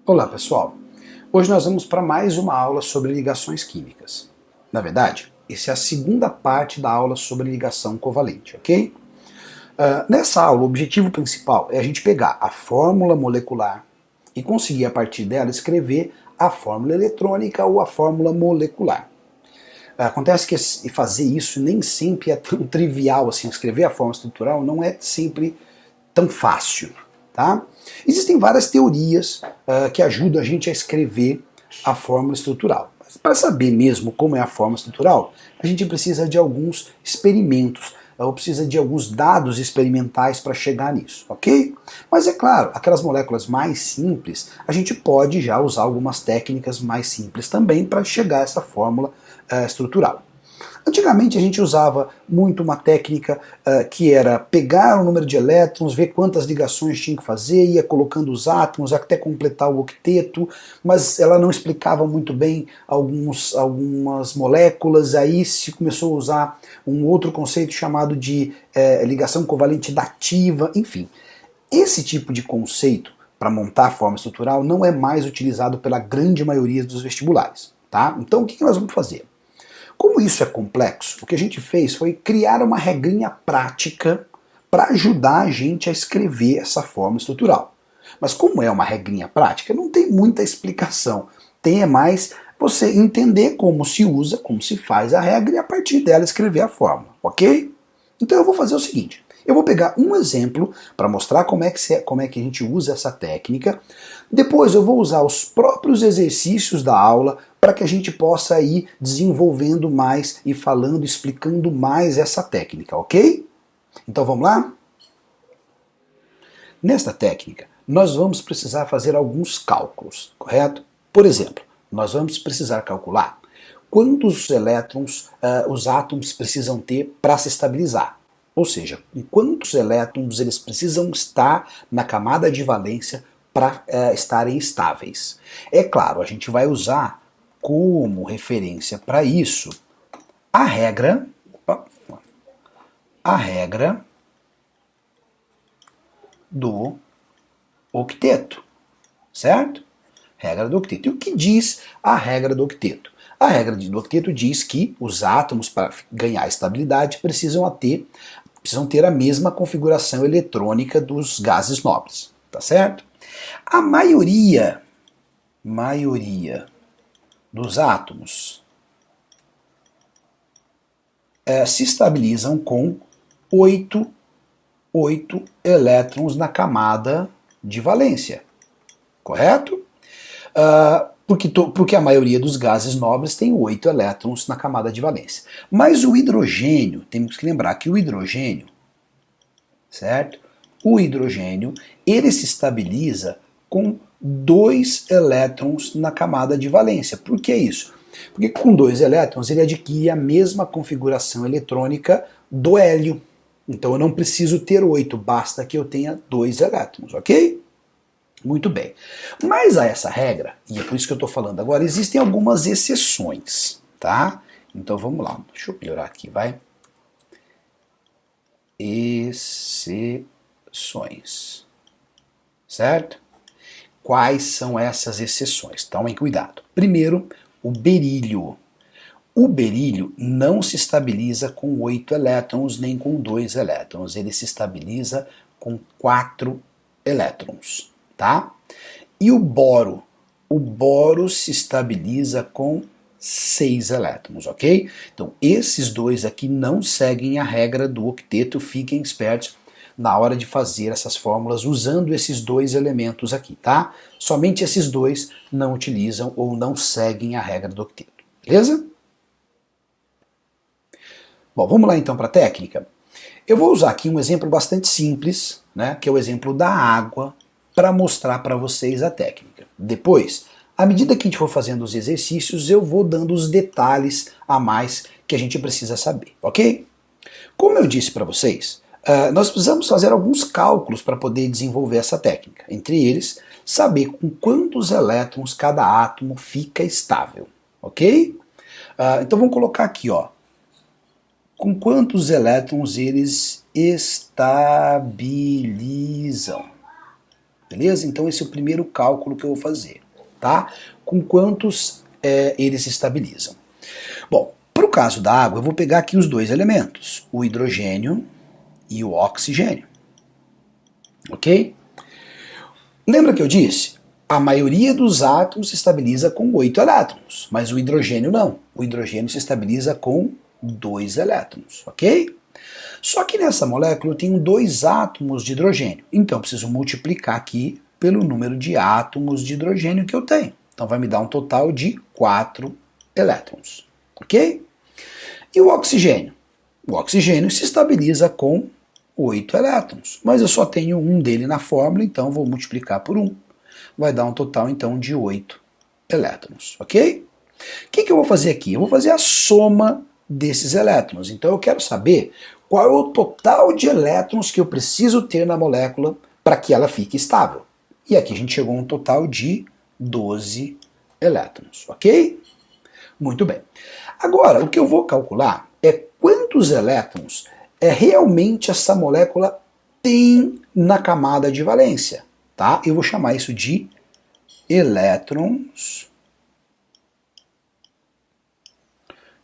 Olá pessoal, hoje nós vamos para mais uma aula sobre ligações químicas. Na verdade, essa é a segunda parte da aula sobre ligação covalente, ok? Nessa aula, o objetivo principal é a gente pegar a fórmula molecular e conseguir a partir dela escrever a fórmula eletrônica ou a fórmula molecular. Acontece que fazer isso nem sempre é tão trivial assim, escrever a fórmula estrutural não é sempre tão fácil. Tá? Existem várias teorias que ajudam a gente a escrever a fórmula estrutural. Mas para saber mesmo como é a fórmula estrutural, a gente precisa de alguns experimentos, ou precisa de alguns dados experimentais para chegar nisso, ok? Mas é claro, aquelas moléculas mais simples, a gente pode já usar algumas técnicas mais simples também para chegar a essa fórmula estrutural. Antigamente a gente usava muito uma técnica que era pegar o número de elétrons, ver quantas ligações tinha que fazer, ia colocando os átomos até completar o octeto, mas ela não explicava muito bem algumas moléculas, aí se começou a usar um outro conceito chamado de ligação covalente dativa, enfim. Esse tipo de conceito para montar a forma estrutural não é mais utilizado pela grande maioria dos vestibulares. Tá? Então o que nós vamos fazer? Como isso é complexo, o que a gente fez foi criar uma regrinha prática para ajudar a gente a escrever essa forma estrutural. Mas como é uma regrinha prática, não tem muita explicação. Tem mais você entender como se usa, como se faz a regra e a partir dela escrever a fórmula, ok? Então eu vou fazer o seguinte, eu vou pegar um exemplo para mostrar como é que a gente usa essa técnica. Depois eu vou usar os próprios exercícios da aula para que a gente possa ir desenvolvendo mais e falando, explicando mais essa técnica, ok? Então vamos lá? Nesta técnica, nós vamos precisar fazer alguns cálculos, correto? Por exemplo, nós vamos precisar calcular quantos elétrons os átomos precisam ter para se estabilizar. Ou seja, com quantos elétrons eles precisam estar na camada de valência para estarem estáveis. É claro, a gente vai usar como referência para isso a regra, a regra do octeto, certo? Regra do octeto. E o que diz a regra do octeto? A regra do octeto diz que os átomos, para ganhar estabilidade, precisam ter a mesma configuração eletrônica dos gases nobres, tá certo? A maioria dos átomos se estabilizam com 8 elétrons na camada de valência, correto? Porque a maioria dos gases nobres tem 8 elétrons na camada de valência. Mas o hidrogênio, temos que lembrar que o hidrogênio, certo? O hidrogênio, ele se estabiliza com 2 elétrons na camada de valência. Por que isso? Porque com 2 elétrons ele adquire a mesma configuração eletrônica do hélio. Então eu não preciso ter 8, basta que eu tenha 2 elétrons, ok? Muito bem. Mas a essa regra, e é por isso que eu estou falando agora, existem algumas exceções, tá? Então vamos lá, deixa eu melhorar aqui, vai. Exceções, certo? Quais são essas exceções? Tomem cuidado. Primeiro, o berílio. O berílio não se estabiliza com 8 elétrons nem com 2 elétrons, ele se estabiliza com 4 elétrons, tá? E o boro? O boro se estabiliza com 6 elétrons, ok? Então esses dois aqui não seguem a regra do octeto, fiquem espertos na hora de fazer essas fórmulas usando esses dois elementos aqui, tá? Somente esses dois não utilizam ou não seguem a regra do octeto, beleza? Bom, vamos lá então para a técnica. Eu vou usar aqui um exemplo bastante simples, né, que é o exemplo da água, para mostrar para vocês a técnica. Depois, à medida que a gente for fazendo os exercícios, eu vou dando os detalhes a mais que a gente precisa saber, ok? Como eu disse para vocês, nós precisamos fazer alguns cálculos para poder desenvolver essa técnica. Entre eles, saber com quantos elétrons cada átomo fica estável, ok? Então vamos colocar aqui, ó. Com quantos elétrons eles estabilizam? beleza? Então esse é o primeiro cálculo que eu vou fazer, tá? Com quantos eles se estabilizam. Bom, para o caso da água, eu vou pegar aqui os dois elementos, o hidrogênio e o oxigênio, ok? Lembra que eu disse? A maioria dos átomos se estabiliza com 8 elétrons, mas o hidrogênio não. O hidrogênio se estabiliza com 2 elétrons, ok? Só que nessa molécula eu tenho 2 átomos de hidrogênio, então eu preciso multiplicar aqui pelo número de átomos de hidrogênio que eu tenho. Então vai me dar um total de 4 elétrons, ok? E o oxigênio? O oxigênio se estabiliza com 8 elétrons, mas eu só tenho um dele na fórmula, então vou multiplicar por 1. Vai dar um total então de 8 elétrons, ok? O que eu vou fazer aqui? Eu vou fazer a soma desses elétrons. Então eu quero saber qual é o total de elétrons que eu preciso ter na molécula para que ela fique estável. E aqui a gente chegou a um total de 12 elétrons, ok? Muito bem. Agora, o que eu vou calcular é quantos elétrons realmente essa molécula tem na camada de valência, tá? Eu vou chamar isso de elétrons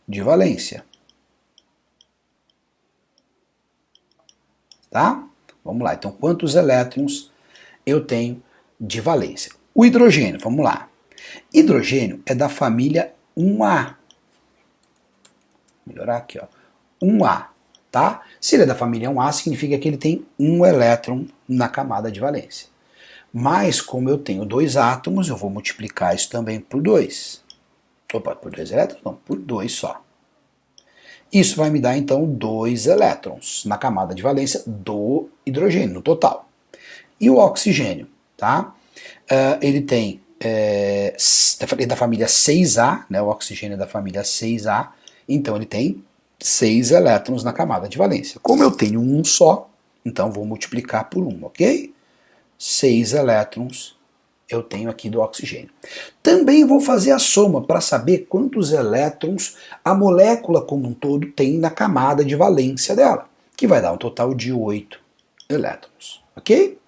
de valência, tá? Vamos lá, então quantos elétrons eu tenho de valência? O hidrogênio, vamos lá. Hidrogênio é da família 1A. Vou melhorar aqui, ó. 1A, tá? Se ele é da família 1A, significa que ele tem um elétron na camada de valência. Mas como eu tenho 2 átomos, eu vou multiplicar isso também por 2. Opa, por 2 elétrons? Não, por 2 só. Isso vai me dar então 2 elétrons na camada de valência do hidrogênio, no total. E o oxigênio, tá? Ele tem da família 6A, né? O oxigênio é da família 6A, então ele tem 6 elétrons na camada de valência. Como eu tenho um só, então vou multiplicar por 1, ok? 6 elétrons eu tenho aqui do oxigênio. Também vou fazer a soma para saber quantos elétrons a molécula como um todo tem na camada de valência dela, que vai dar um total de 8 elétrons, ok?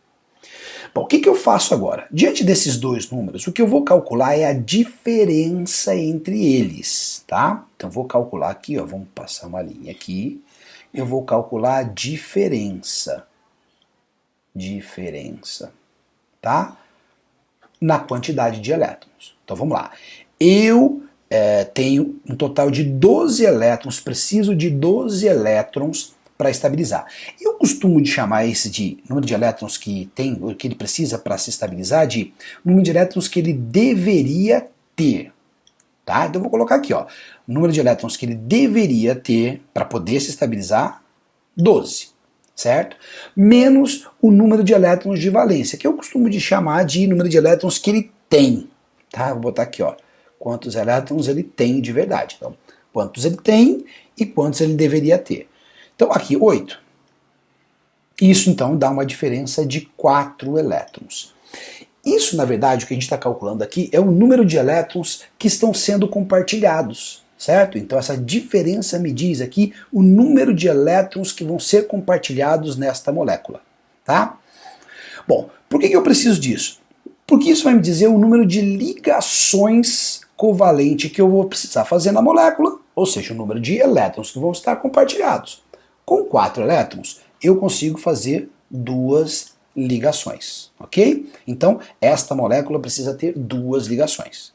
Bom, o que eu faço agora? Diante desses dois números, o que eu vou calcular é a diferença entre eles, tá? Então vou calcular aqui, ó, vamos passar uma linha aqui, eu vou calcular a diferença, tá? Na quantidade de elétrons. Então vamos lá. Eu tenho um total de 12 elétrons, preciso de 12 elétrons para estabilizar. Eu costumo chamar esse de número de elétrons que ele precisa para se estabilizar de número de elétrons que ele deveria ter. Tá? Então eu vou colocar aqui, ó, o número de elétrons que ele deveria ter para poder se estabilizar, 12. Certo? Menos o número de elétrons de valência, que eu costumo de chamar de número de elétrons que ele tem. Tá? Vou botar aqui, ó, quantos elétrons ele tem de verdade. Então, quantos ele tem e quantos ele deveria ter. Então, aqui, 8. Isso, então, dá uma diferença de 4 elétrons. Isso, na verdade, o que a gente está calculando aqui é o número de elétrons que estão sendo compartilhados. Certo? Então essa diferença me diz aqui o número de elétrons que vão ser compartilhados nesta molécula, tá? Bom, por que eu preciso disso? Porque isso vai me dizer o número de ligações covalentes que eu vou precisar fazer na molécula, ou seja, o número de elétrons que vão estar compartilhados. Com 4 elétrons, eu consigo fazer 2 ligações, ok? Então, esta molécula precisa ter 2 ligações.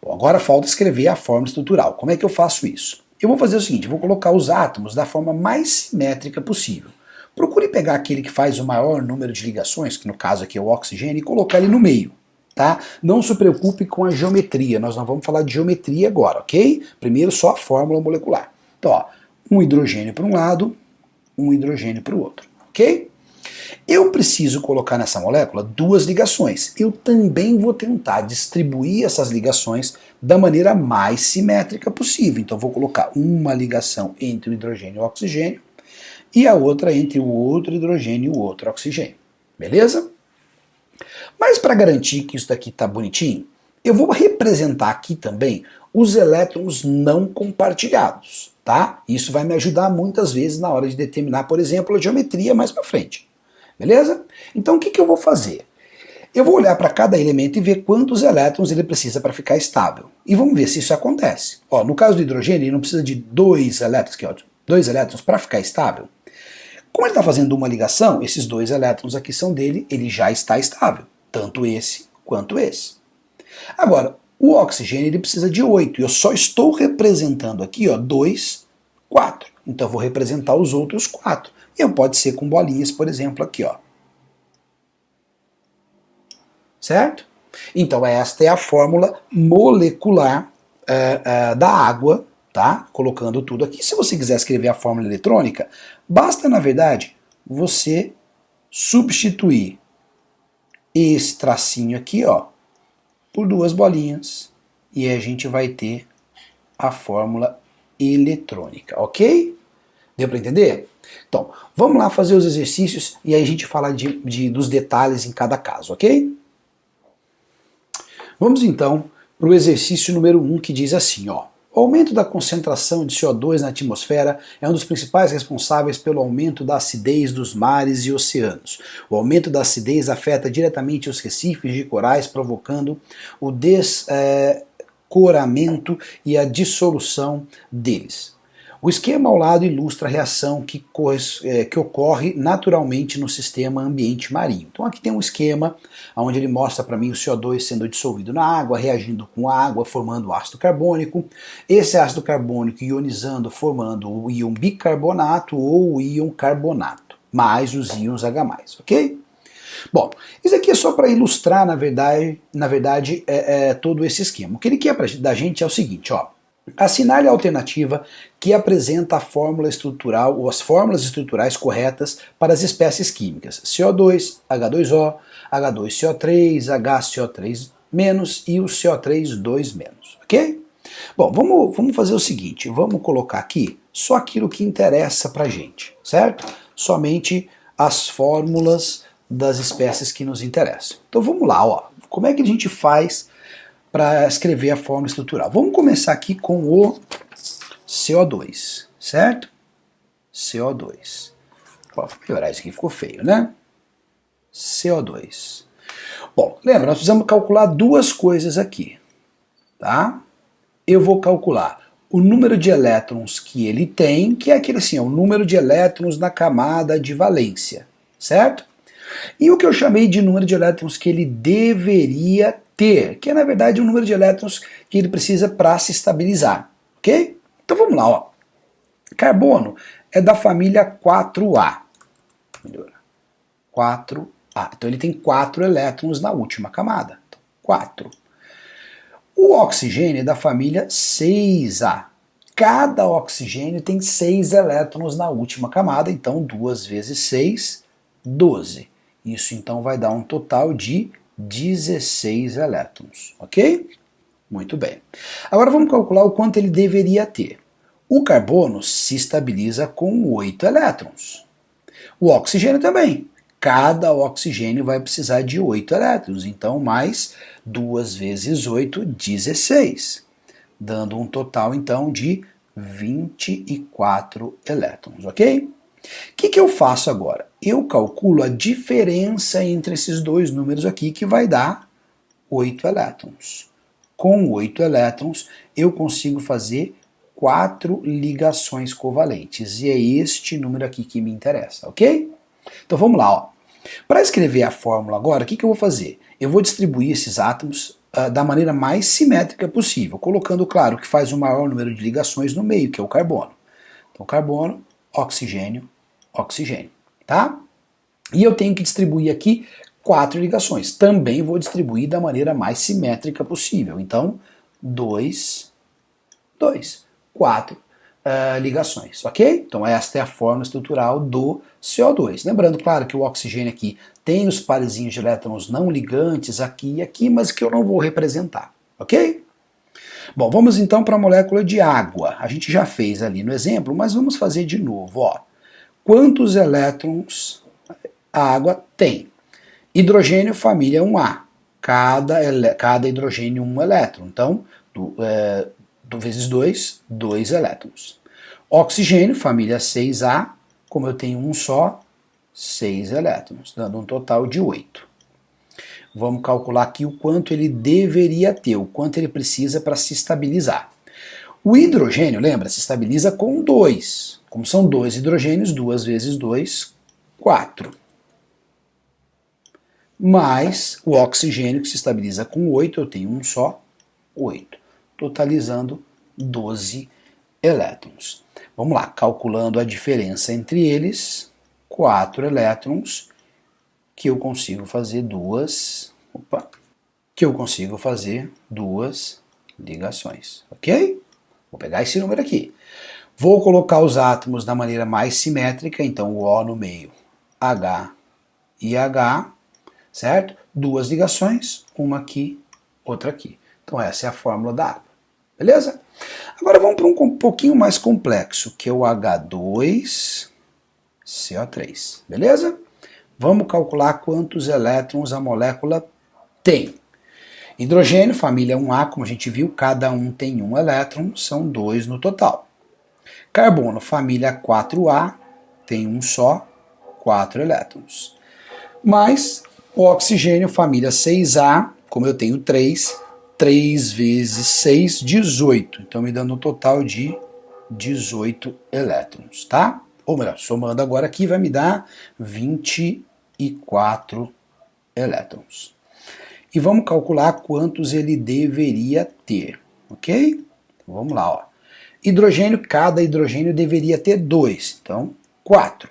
Bom, agora falta escrever a forma estrutural. Como é que eu faço isso? Eu vou fazer o seguinte, eu vou colocar os átomos da forma mais simétrica possível. Procure pegar aquele que faz o maior número de ligações, que no caso aqui é o oxigênio, e colocar ele no meio. Tá? Não se preocupe com a geometria, nós não vamos falar de geometria agora, ok? Primeiro só a fórmula molecular. Então, ó, um hidrogênio para um lado, um hidrogênio para o outro, ok? Eu preciso colocar nessa molécula 2 ligações. Eu também vou tentar distribuir essas ligações da maneira mais simétrica possível. Então vou colocar uma ligação entre o hidrogênio e o oxigênio e a outra entre o outro hidrogênio e o outro oxigênio. Beleza? Mas para garantir que isso daqui está bonitinho, eu vou representar aqui também os elétrons não compartilhados, tá? Isso vai me ajudar muitas vezes na hora de determinar, por exemplo, a geometria mais para frente. Beleza? Então o que eu vou fazer? Eu vou olhar para cada elemento e ver quantos elétrons ele precisa para ficar estável. E vamos ver se isso acontece. Ó, no caso do hidrogênio, ele não precisa de 2 elétrons, aqui, ó, 2 elétrons para ficar estável. Como ele está fazendo uma ligação, esses 2 elétrons aqui são dele, ele já está estável. Tanto esse quanto esse. Agora, o oxigênio ele precisa de 8. E eu só estou representando aqui, ó, 2, 4. Então eu vou representar os outros 4. E pode ser com bolinhas, por exemplo, aqui, ó. Certo? Então esta é a fórmula molecular da água, tá? Colocando tudo aqui. Se você quiser escrever a fórmula eletrônica, basta, na verdade, você substituir esse tracinho aqui, ó, por 2 bolinhas, e aí a gente vai ter a fórmula eletrônica, ok? Deu para entender? Então, vamos lá fazer os exercícios e aí a gente fala dos detalhes em cada caso, ok? Vamos então para o exercício número 1, que diz assim, ó. O aumento da concentração de CO2 na atmosfera é um dos principais responsáveis pelo aumento da acidez dos mares e oceanos. O aumento da acidez afeta diretamente os recifes de corais, provocando o descoramento e a dissolução deles. O esquema ao lado ilustra a reação que ocorre naturalmente no sistema ambiente marinho. Então aqui tem um esquema onde ele mostra para mim o CO2 sendo dissolvido na água, reagindo com a água, formando ácido carbônico. Esse ácido carbônico ionizando, formando o íon bicarbonato ou o íon carbonato, mais os íons H+, ok? Bom, isso aqui é só para ilustrar, na verdade, todo esse esquema. O que ele quer da gente é o seguinte, ó. Assinale a alternativa que apresenta a fórmula estrutural ou as fórmulas estruturais corretas para as espécies químicas CO2, H2O, H2CO3, HCO3- e o CO3-2-, ok? Bom, vamos fazer o seguinte, vamos colocar aqui só aquilo que interessa pra gente, certo? Somente as fórmulas das espécies que nos interessam. Então vamos lá, ó. Como é que a gente faz para escrever a fórmula estrutural? Vamos começar aqui com o CO2, certo? CO2. Vou melhorar isso aqui, ficou feio, né? CO2. Bom, lembra, nós precisamos calcular 2 coisas aqui, tá? Eu vou calcular o número de elétrons que ele tem, que é aquele assim, é o número de elétrons na camada de valência, certo? E o que eu chamei de número de elétrons que ele deveria ter, que é na verdade o número de elétrons que ele precisa para se estabilizar, ok? Então vamos lá, ó. Carbono é da família 4A. Melhora. 4A. Então ele tem 4 elétrons na última camada. Então, 4. O oxigênio é da família 6A. Cada oxigênio tem 6 elétrons na última camada, então 2 vezes 6, 12. Isso então vai dar um total de 16 elétrons, ok? Muito bem. Agora vamos calcular o quanto ele deveria ter. O carbono se estabiliza com 8 elétrons. O oxigênio também. Cada oxigênio vai precisar de 8 elétrons, então mais 2 vezes 8, 16. Dando um total então de 24 elétrons, ok? O que eu faço agora? Eu calculo a diferença entre esses 2 números aqui, que vai dar 8 elétrons. Com 8 elétrons, eu consigo fazer 4 ligações covalentes. E é este número aqui que me interessa, ok? Então vamos lá, ó. Para escrever a fórmula agora, o que eu vou fazer? Eu vou distribuir esses átomos da maneira mais simétrica possível, colocando, claro, que faz o maior número de ligações no meio, que é o carbono. Então carbono, oxigênio, oxigênio, tá? E eu tenho que distribuir aqui 4 ligações. Também vou distribuir da maneira mais simétrica possível. Então, 2, 2, 4 ligações, ok? Então esta é a fórmula estrutural do CO2. Lembrando, claro, que o oxigênio aqui tem os parezinhos de elétrons não ligantes aqui e aqui, mas que eu não vou representar, ok? Bom, vamos então para a molécula de água. A gente já fez ali no exemplo, mas vamos fazer de novo, ó. Quantos elétrons a água tem? Hidrogênio, família 1A. Cada hidrogênio, 1 elétron. Então, vezes 2, 2 elétrons. Oxigênio, família 6A. Como eu tenho um só, 6 elétrons, dando um total de 8. Vamos calcular aqui o quanto ele deveria ter, o quanto ele precisa para se estabilizar. O hidrogênio, lembra, se estabiliza com 2. Como são 2 hidrogênios, 2 vezes 2, 4. Mais o oxigênio, que se estabiliza com 8, eu tenho um só, 8. Totalizando 12 elétrons. Vamos lá, calculando a diferença entre eles, 4 elétrons, que eu consigo fazer duas ligações, ok? Vou pegar esse número aqui. Vou colocar os átomos da maneira mais simétrica, então o O no meio, H e H, certo? Duas ligações, uma aqui, outra aqui. Então essa é a fórmula da água, beleza? Agora vamos para um pouquinho mais complexo, que é o H2CO3, beleza? Vamos calcular quantos elétrons a molécula tem. Hidrogênio, família 1A, como a gente viu, cada um tem um elétron, são 2 no total. Carbono, família 4A, tem um só, 4 elétrons. Mais o oxigênio, família 6A, como eu tenho 3, 3 vezes 6, 18. Então me dando um total de 18 elétrons, tá? Ou melhor, somando agora aqui, vai me dar 24 elétrons. E vamos calcular quantos ele deveria ter, ok? Então, vamos lá, ó. Hidrogênio, cada hidrogênio deveria ter 2, então 4.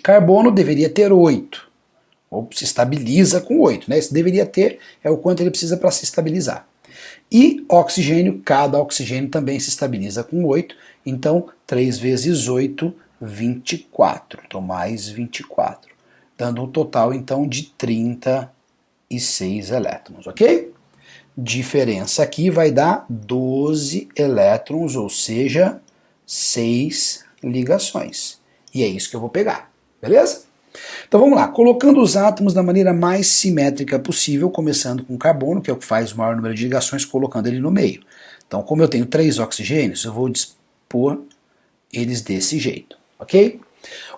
Carbono deveria ter 8, ou se estabiliza com 8, né? Esse deveria ter é o quanto ele precisa para se estabilizar. E oxigênio, cada oxigênio também se estabiliza com 8, então 3 vezes 8, 24, então mais 24, dando um total então de 36 elétrons, ok? Diferença aqui vai dar 12 elétrons, ou seja, 6 ligações. E é isso que eu vou pegar, beleza? Então vamos lá, colocando os átomos da maneira mais simétrica possível, começando com o carbono, que é o que faz o maior número de ligações, colocando ele no meio. Então, como eu tenho 3 oxigênios, eu vou dispor eles desse jeito, ok?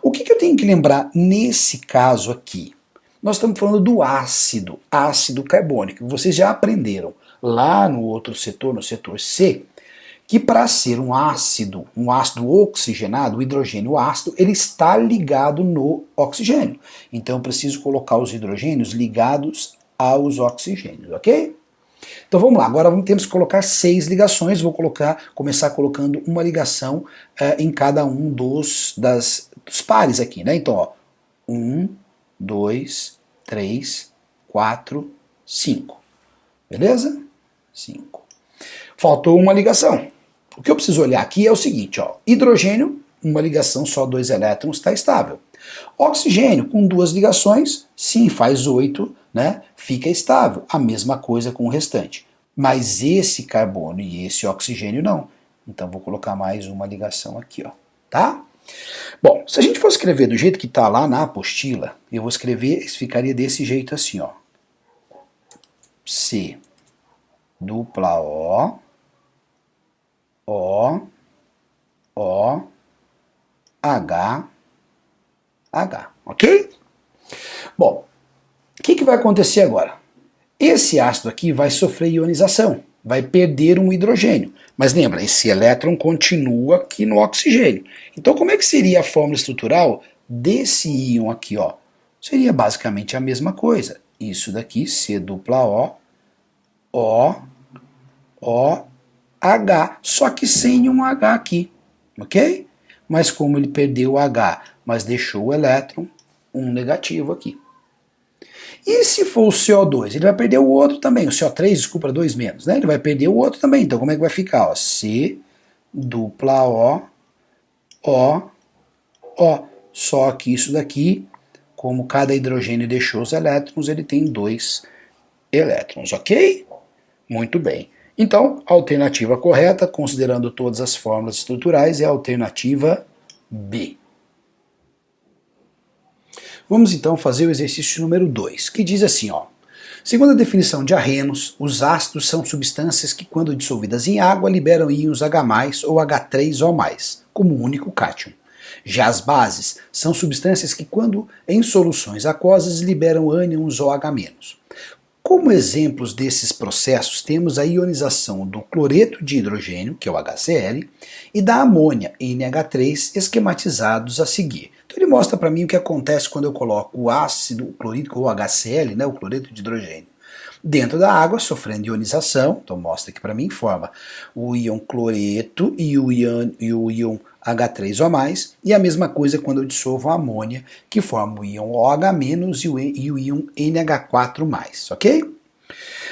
O que eu tenho que lembrar nesse caso aqui? Nós estamos falando do ácido carbônico. Vocês já aprenderam lá no outro setor, no setor C, que para ser um ácido oxigenado, o hidrogênio ácido, ele está ligado no oxigênio. Então eu preciso colocar os hidrogênios ligados aos oxigênios, ok? Então vamos lá, agora temos que colocar 6 ligações, vou começar colocando uma ligação em cada um dos pares aqui, né? Então, ó, 1, 2, 3, 4, 5. Beleza? 5. Faltou uma ligação. O que eu preciso olhar aqui é o seguinte, ó, hidrogênio, uma ligação só 2 elétrons, está estável. Oxigênio, com 2 ligações, sim, faz 8, né? Fica estável. A mesma coisa com o restante. Mas esse carbono e esse oxigênio não. Então vou colocar mais uma ligação aqui, ó, tá? Bom, se a gente for escrever do jeito que está lá na apostila, eu vou escrever, ficaria desse jeito assim, ó. C dupla O, O, O, H, H, ok? Bom, o que vai acontecer agora? Esse ácido aqui vai sofrer ionização, vai perder um hidrogênio. Mas lembra, esse elétron continua aqui no oxigênio. Então como é que seria a fórmula estrutural desse íon aqui, ó? Seria basicamente a mesma coisa. Isso daqui, C dupla O, O, O, H, só que sem um H aqui, ok? Mas como ele perdeu o H, mas deixou o elétron, um negativo aqui. E se for o CO2? Ele vai perder o outro também, o CO3, desculpa, 2 menos, né? Ele vai perder o outro também, então como é que vai ficar? Ó, C dupla O, O, O. Só que isso daqui, como cada hidrogênio deixou os elétrons, ele tem 2 elétrons, ok? Muito bem. Então, a alternativa correta, considerando todas as fórmulas estruturais, é a alternativa B. Vamos então fazer o exercício número 2, que diz assim, ó. Segundo a definição de Arrhenius, os ácidos são substâncias que, quando dissolvidas em água, liberam íons H+, ou H3O+, como único cátion. Já as bases são substâncias que, quando em soluções aquosas, liberam ânions ou H-. Como exemplos desses processos, temos a ionização do cloreto de hidrogênio, que é o HCl, e da amônia, NH3, esquematizados a seguir. Então ele mostra para mim o que acontece quando eu coloco o ácido clorídrico, ou HCl, né, o cloreto de hidrogênio, dentro da água, sofrendo ionização. Então mostra aqui para mim, forma o íon cloreto e o íon H3O+, e a mesma coisa quando eu dissolvo a amônia, que forma o íon OH- e o íon NH4+, ok?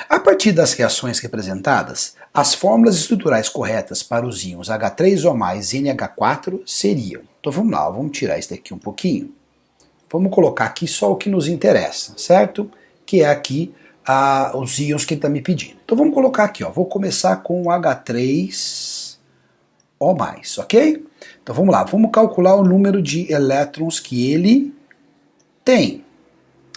A partir das reações representadas, as fórmulas estruturais corretas para os íons H3O+, e NH4 seriam... Então vamos lá, vamos tirar isso daqui um pouquinho. Vamos colocar aqui só o que nos interessa, certo? Que é aqui os íons que ele está me pedindo. Então vamos colocar aqui, ó, vou começar com o H3O+, ok? Então vamos lá, vamos calcular o número de elétrons que ele tem.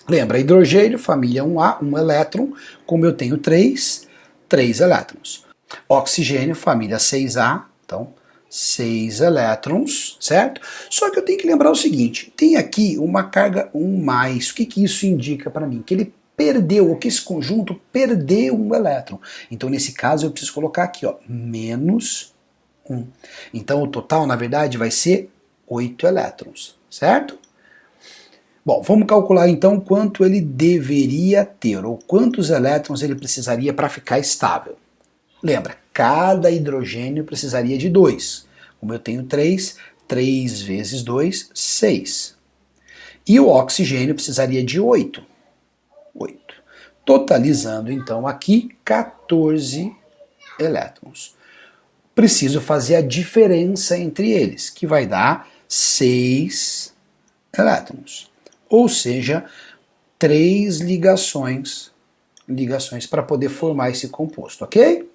Lembra, hidrogênio, família 1A, 1 elétron, como eu tenho 3 elétrons. Oxigênio, família 6A, então 6 elétrons, certo? Só que eu tenho que lembrar o seguinte, tem aqui uma carga 1+, o que isso indica para mim? Que ele perdeu, ou que esse conjunto perdeu um elétron. Então nesse caso eu preciso colocar aqui, ó, menos 1. Então o total, na verdade, vai ser 8 elétrons, certo? Bom, vamos calcular então quanto ele deveria ter, ou quantos elétrons ele precisaria para ficar estável. Lembra, cada hidrogênio precisaria de 2. Como eu tenho 3 vezes 2, 6. E o oxigênio precisaria de 8. Totalizando então aqui 14 elétrons. Preciso fazer a diferença entre eles, que vai dar 6 elétrons. Ou seja, 3 ligações para poder formar esse composto, ok?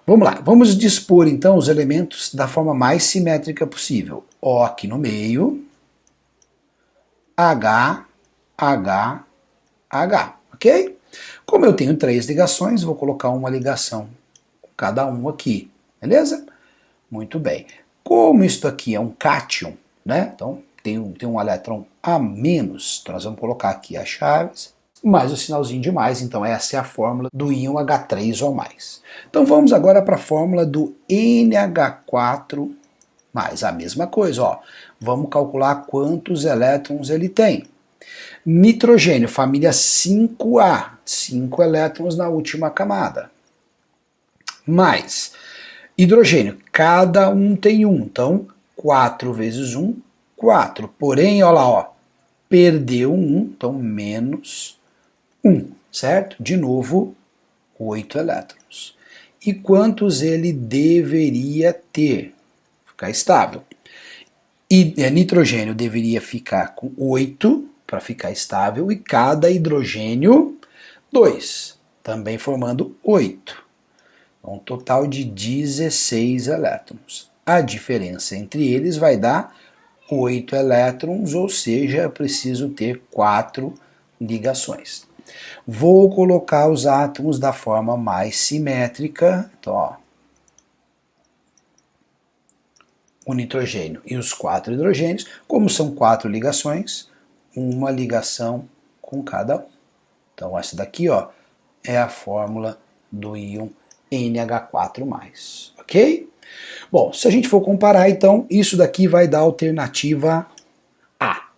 Vamos lá, vamos dispor então os elementos da forma mais simétrica possível. O aqui no meio, H, H, H, ok? Como eu tenho 3 ligações, vou colocar uma ligação com cada um aqui, beleza? Muito bem. Como isso aqui é um cátion, né? Então tem um elétron a menos, então nós vamos colocar aqui as chaves, mais o sinalzinho de mais, então essa é a fórmula do íon H3O+. Então vamos agora para a fórmula do NH4+, a mesma coisa, ó. Vamos calcular quantos elétrons ele tem. Nitrogênio, família 5A, 5 elétrons na última camada. Mais hidrogênio, cada um tem 1, então 4 vezes 1, 4. Porém, olha lá, ó, perdeu 1, então menos 1, certo? De novo, 8 elétrons. E quantos ele deveria ter? Ficar estável. E nitrogênio deveria ficar com 8 para ficar estável, e cada hidrogênio 2, também formando 8. Um total de 16 elétrons. A diferença entre eles vai dar 8 elétrons, ou seja, eu preciso ter 4 ligações. Vou colocar os átomos da forma mais simétrica. Então, ó, o nitrogênio e os 4 hidrogênios, como são 4 ligações, uma ligação com cada um. Então essa daqui, ó, é a fórmula do íon NH4+, ok? Bom, se a gente for comparar, então, isso daqui vai dar a alternativa A.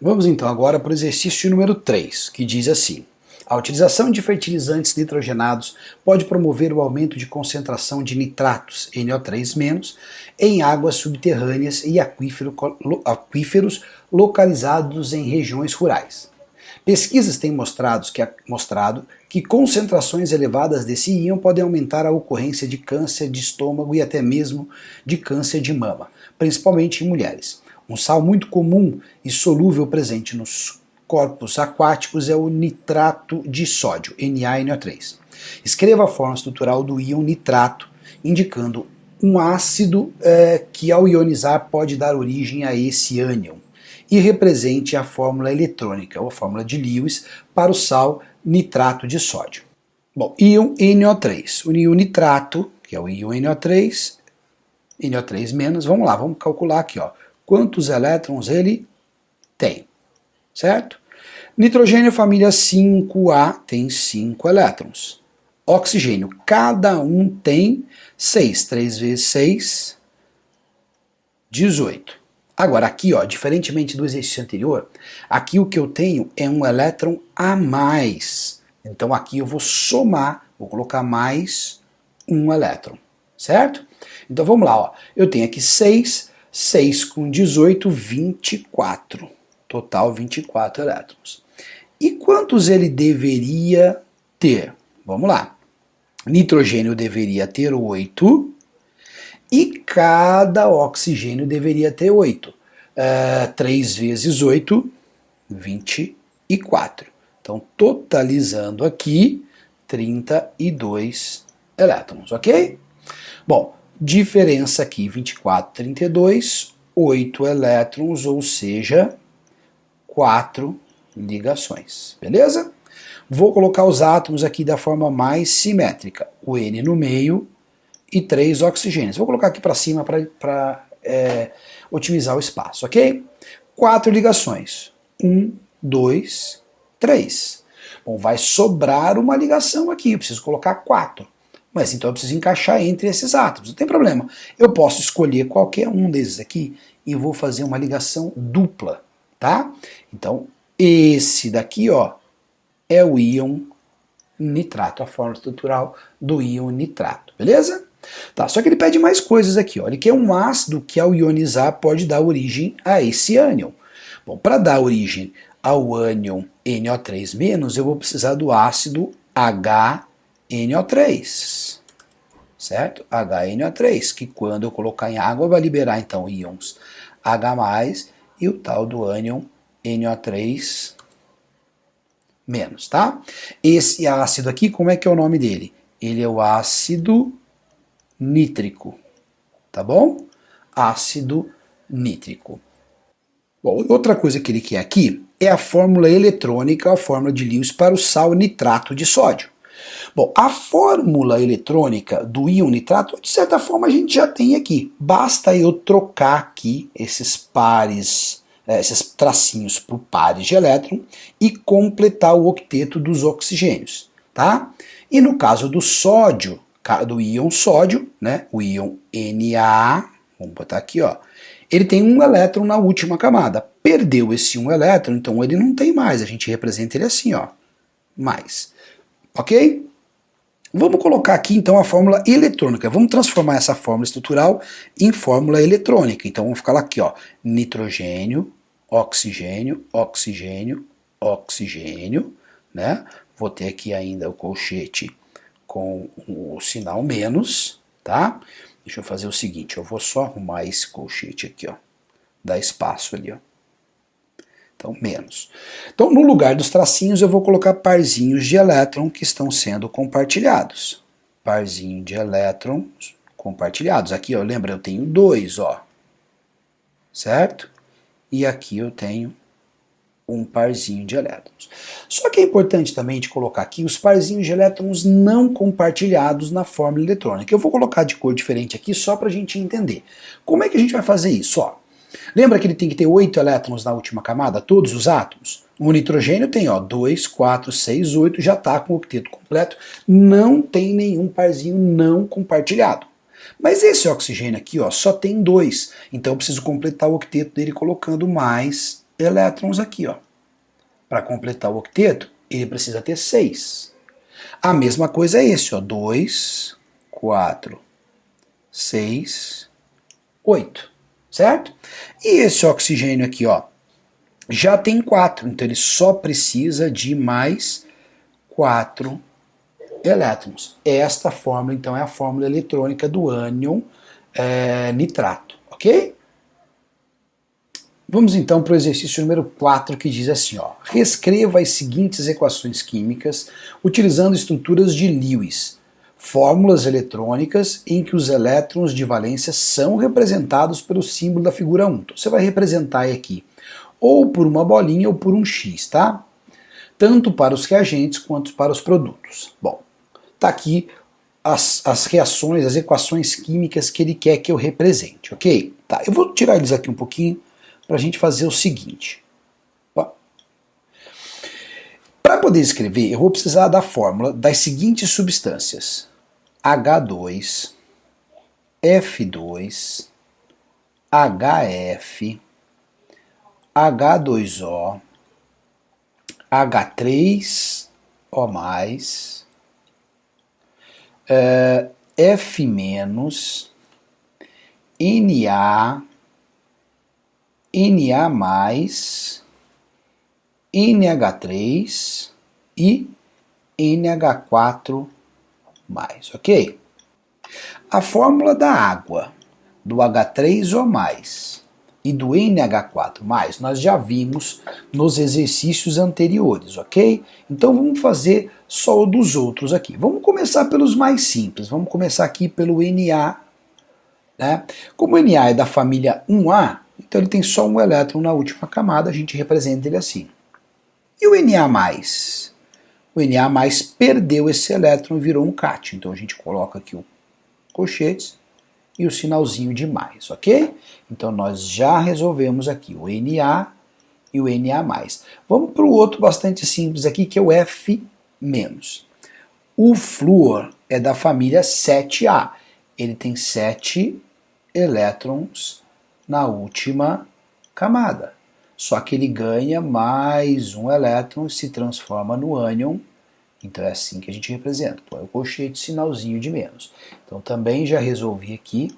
Vamos então agora para o exercício número 3, que diz assim: a utilização de fertilizantes nitrogenados pode promover o aumento de concentração de nitratos, NO3-, em águas subterrâneas e aquíferos localizados em regiões rurais. Pesquisas têm mostrado que concentrações elevadas desse íon podem aumentar a ocorrência de câncer de estômago e até mesmo de câncer de mama, principalmente em mulheres. Um sal muito comum e solúvel presente nos corpos aquáticos é o nitrato de sódio, NaNO3. Escreva a forma estrutural do íon nitrato, indicando um ácido que ao ionizar pode dar origem a esse ânion, e represente a fórmula eletrônica, ou a fórmula de Lewis, para o sal nitrato de sódio. Bom, íon NO3. O íon nitrato, que é o íon NO3, NO3-, vamos lá, vamos calcular aqui, ó, quantos elétrons ele tem, certo? Nitrogênio família 5A tem 5 elétrons. Oxigênio, cada um tem 6, 3 vezes 6, 18. Agora aqui, ó, diferentemente do exercício anterior, aqui o que eu tenho é um elétron a mais. Então aqui eu vou somar, vou colocar mais um elétron, certo? Então vamos lá, ó. Eu tenho aqui 6, 6 com 18, 24. Total 24 elétrons. E quantos ele deveria ter? Vamos lá. Nitrogênio deveria ter 8 e cada oxigênio deveria ter 8. 3 vezes 8, 24. Então, totalizando aqui, 32 elétrons, ok? Bom, diferença aqui, 24, 32, 8 elétrons, ou seja, 4 ligações, beleza? Vou colocar os átomos aqui da forma mais simétrica, o N no meio e 3 oxigênios. Vou colocar aqui para cima para otimizar o espaço, ok? 4 ligações, 1, 2, 3. Bom, vai sobrar uma ligação aqui, eu preciso colocar 4. Mas então eu preciso encaixar entre esses átomos, não tem problema. Eu posso escolher qualquer um desses aqui e vou fazer uma ligação dupla, tá? Então, esse daqui, ó, é o íon nitrato, a forma estrutural do íon nitrato, beleza? Tá, só que ele pede mais coisas aqui, ó. Ele quer um ácido que ao ionizar pode dar origem a esse ânion. Bom, para dar origem ao ânion NO3-, eu vou precisar do ácido HNO3, certo? HNO3, que quando eu colocar em água vai liberar então íons H+, e o tal do ânion NO3-, tá? Esse ácido aqui, como é que é o nome dele? Ele é o ácido nítrico, tá bom? Ácido nítrico. Bom, outra coisa que ele quer aqui é a fórmula eletrônica, a fórmula de Lewis para o sal nitrato de sódio. Bom, a fórmula eletrônica do íon nitrato, de certa forma, a gente já tem aqui. Basta eu trocar aqui esses pares, esses tracinhos por pares de elétron e completar o octeto dos oxigênios, tá? E no caso do sódio, do íon sódio, né, o íon Na, vamos botar aqui, ó, ele tem um elétron na última camada. Perdeu esse um elétron, então ele não tem mais. A gente representa ele assim, ó, mais. Ok? Vamos colocar aqui então a fórmula eletrônica. Vamos transformar essa fórmula estrutural em fórmula eletrônica. Então vamos ficar lá aqui, ó, nitrogênio, oxigênio, oxigênio, oxigênio, né? Vou ter aqui ainda o colchete com o sinal menos, tá? Deixa eu fazer o seguinte, eu vou só arrumar esse colchete aqui, ó, dar espaço ali, ó. Então, menos. Então, no lugar dos tracinhos, eu vou colocar parzinhos de elétron que estão sendo compartilhados. Parzinho de elétrons compartilhados. Aqui, ó, lembra, eu tenho 2, ó. Certo? E aqui eu tenho um parzinho de elétrons. Só que é importante também de colocar aqui os parzinhos de elétrons não compartilhados na fórmula eletrônica. Eu vou colocar de cor diferente aqui só para a gente entender. Como é que a gente vai fazer isso? Ó, lembra que ele tem que ter 8 elétrons na última camada, todos os átomos? O nitrogênio tem, ó, 2, 4, 6, 8, já está com o octeto completo, não tem nenhum parzinho não compartilhado. Mas esse oxigênio aqui, ó, só tem 2, então eu preciso completar o octeto dele colocando mais elétrons aqui, ó. Para completar o octeto, ele precisa ter 6. A mesma coisa é esse, ó, 2, 4, 6, 8, certo? E esse oxigênio aqui, ó, já tem 4, então ele só precisa de mais 4 elétrons. Esta fórmula, então, é a fórmula eletrônica do ânion nitrato, ok? Vamos então para o exercício número 4, que diz assim, ó, reescreva as seguintes equações químicas utilizando estruturas de Lewis, fórmulas eletrônicas em que os elétrons de valência são representados pelo símbolo da figura 1. Então, você vai representar aqui ou por uma bolinha ou por um X, tá? Tanto para os reagentes quanto para os produtos. Bom, tá aqui as reações, as equações químicas que ele quer que eu represente, ok? Tá, eu vou tirar eles aqui um pouquinho para a gente fazer o seguinte. Para poder escrever, eu vou precisar da fórmula das seguintes substâncias: H2, F2, HF, H2O, H3O+, F-, Na, Na+, NH3 e NH4+, ok? A fórmula da água, do H3O+, e do NH4+, nós já vimos nos exercícios anteriores, ok? Então vamos fazer só o dos outros aqui. Vamos começar pelos mais simples, vamos começar aqui pelo Na, né? Como o Na é da família 1A, então ele tem só um elétron na última camada, a gente representa ele assim. E o Na+? O Na+, perdeu esse elétron e virou um cátion. Então a gente coloca aqui o colchetes e o sinalzinho de mais, ok? Então nós já resolvemos aqui o Na e o Na+. Vamos para o outro bastante simples aqui, que é o F-. O flúor é da família 7A. Ele tem 7 elétrons na última camada. Só que ele ganha mais um elétron e se transforma no ânion. Então é assim que a gente representa. Põe o colchete, sinalzinho de menos. Então também já resolvi aqui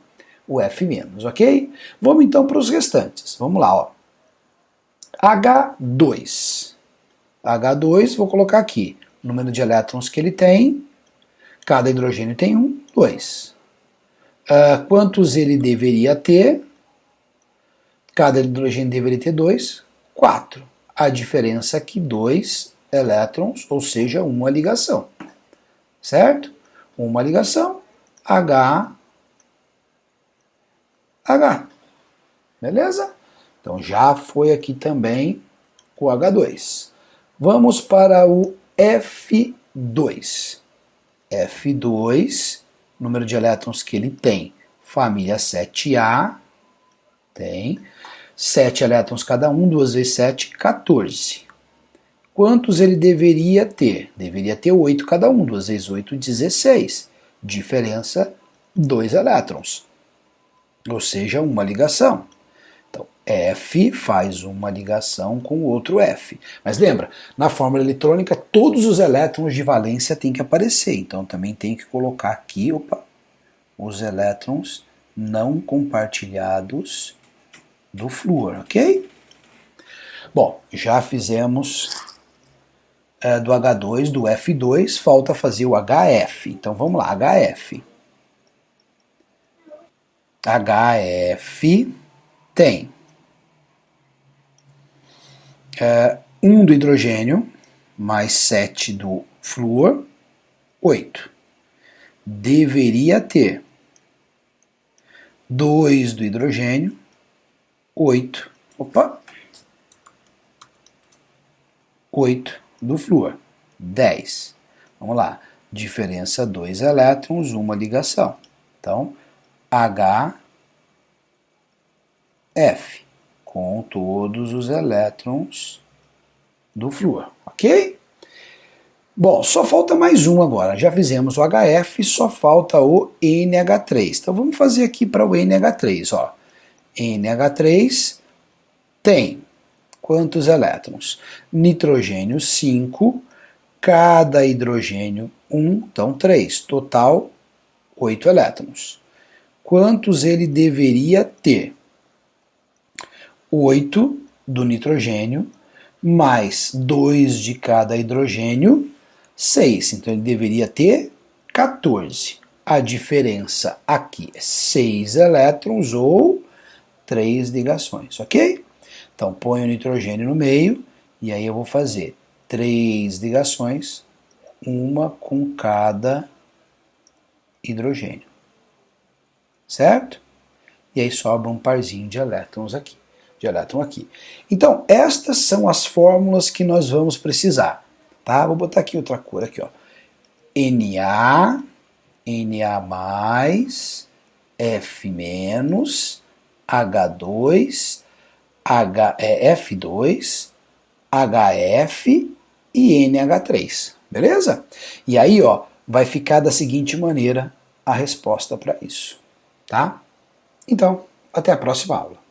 o F-, ok? Vamos então para os restantes. Vamos lá, ó. H2. H2, vou colocar aqui o número de elétrons que ele tem. Cada hidrogênio tem 1, 2. Quantos ele deveria ter? Cada hidrogênio deveria ter 2, 4. A diferença é que 2 elétrons, ou seja, uma ligação. Certo? Uma ligação, H, H. Beleza? Então já foi aqui também o H2. Vamos para o F2. F2, número de elétrons que ele tem, família 7A, tem 7 elétrons cada um, 2 vezes 7, 14. Quantos ele deveria ter? Deveria ter 8 cada um, 2 vezes 8, 16. Diferença, 2 elétrons. Ou seja, uma ligação. Então, F faz uma ligação com o outro F. Mas lembra, na fórmula eletrônica, todos os elétrons de valência têm que aparecer. Então, também tem que colocar aqui, os elétrons não compartilhados do flúor, ok? Bom, já fizemos do H2, do F2, falta fazer o HF. Então vamos lá, HF. HF tem 1 do hidrogênio, mais 7 do flúor, 8. Deveria ter 2 do hidrogênio, 8. 8 do flúor, 10. Vamos lá, diferença 2 elétrons, uma ligação. Então, HF, com todos os elétrons do flúor, ok? Bom, só falta mais um agora. Já fizemos o HF, só falta o NH3. Então vamos fazer aqui para o NH3. Ó. NH3 tem quantos elétrons? Nitrogênio 5, cada hidrogênio 1, então 3. Total 8 elétrons. Quantos ele deveria ter? 8 do nitrogênio, mais 2 de cada hidrogênio, 6. Então ele deveria ter 14. A diferença aqui é 6 elétrons ou 3 ligações, ok? Então põe o nitrogênio no meio e aí eu vou fazer 3 ligações, uma com cada hidrogênio. Certo? E aí sobra um parzinho de elétrons aqui. Então, estas são as fórmulas que nós vamos precisar. Tá? Vou botar aqui outra cor aqui, ó. Na, Na+, F-, H2, F2, HF e NH3, beleza? E aí, ó, vai ficar da seguinte maneira a resposta para isso, tá? Então, até a próxima aula.